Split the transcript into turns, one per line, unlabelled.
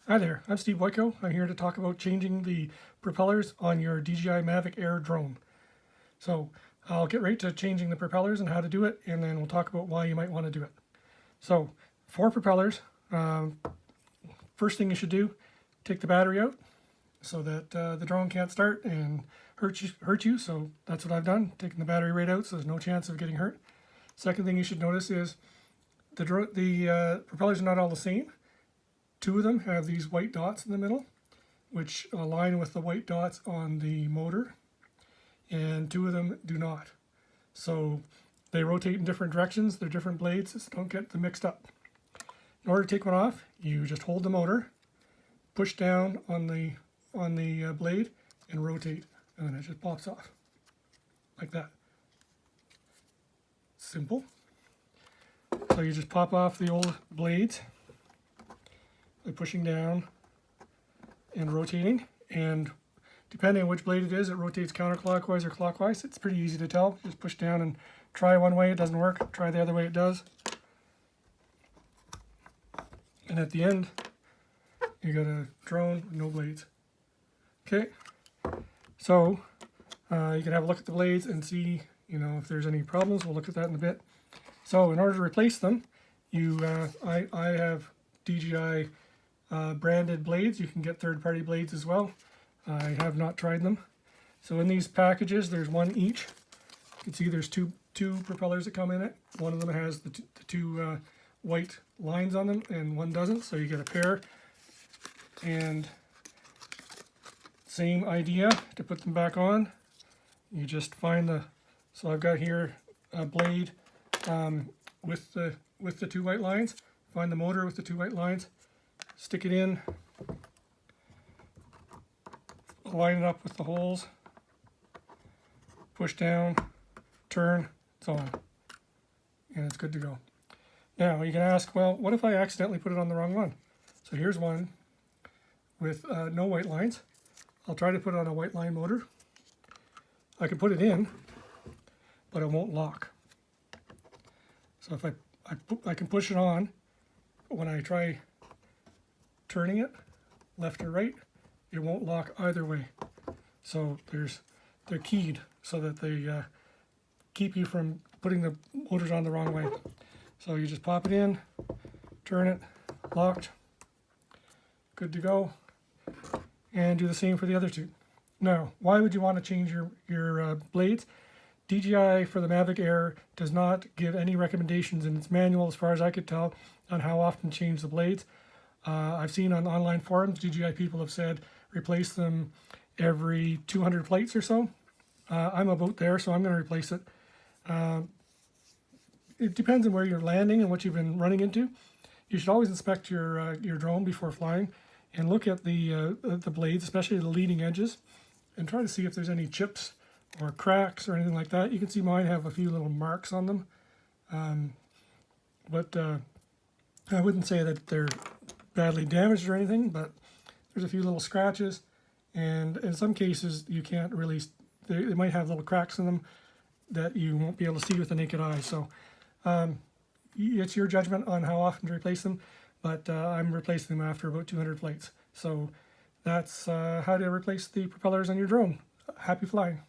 Hi there, I'm Steve Boyko. I'm here to talk about changing the propellers on your DJI Mavic Air drone. So I'll get right to changing the propellers and how to do it, and then we'll talk about why you might want to do it. So for propellers, first thing you should do, take the battery out so that the drone can't start and hurt you. So that's what I've done, taking the battery right out so there's no chance of getting hurt. Second thing you should notice is the propellers are not all the same. Two of them have these white dots in the middle, which align with the white dots on the motor, and two of them do not. So they rotate in different directions. They're different blades, so don't get them mixed up. In order to take one off, you just hold the motor, push down on the blade, and rotate, and then it just pops off like that. Simple. So you just pop off the old blades by pushing down and rotating, and depending on which blade it is, it rotates counterclockwise or clockwise. It's pretty easy to tell. Just push down and try one way, it doesn't work. Try the other way, it does. And at the end, you got a drone with no blades. Okay, so you can have a look at the blades and see, if there's any problems. We'll look at that in a bit. So in order to replace them, I have DJI branded blades. You can get third-party blades as well. I have not tried them. So in these packages, there's one each. You can see there's two propellers that come in it. One of them has the two white lines on them, and one doesn't. So you get a pair. And same idea to put them back on. You just find so I've got here a blade with the two white lines. Find the motor with the two white lines. Stick it in, line it up with the holes, push down, turn, it's on, and it's good to go. Now you can ask, well, what if I accidentally put it on the wrong one? So here's one with no white lines. I'll try to put it on a white line motor. I can put it in, but it won't lock. So if I can push it on, but when I try turning it left or right, it won't lock either way. So they're keyed so that they keep you from putting the motors on the wrong way. So you just pop it in, turn it, locked, good to go, and do the same for the other two. Now, why would you want to change your blades? DJI for the Mavic Air does not give any recommendations in its manual, as far as I could tell, on how often to change the blades. I've seen on online forums, DJI people have said replace them every 200 flights or so. I'm about there, so I'm going to replace it. It depends on where you're landing and what you've been running into. You should always inspect your drone before flying and look at the blades, especially the leading edges, and try to see if there's any chips or cracks or anything like that. You can see mine have a few little marks on them, but I wouldn't say that they're badly damaged or anything, but there's a few little scratches, and in some cases you can't really, they might have little cracks in them that you won't be able to see with the naked eye. So it's your judgment on how often to replace them, but I'm replacing them after about 200 flights. So that's how to replace the propellers on your drone. Happy flying.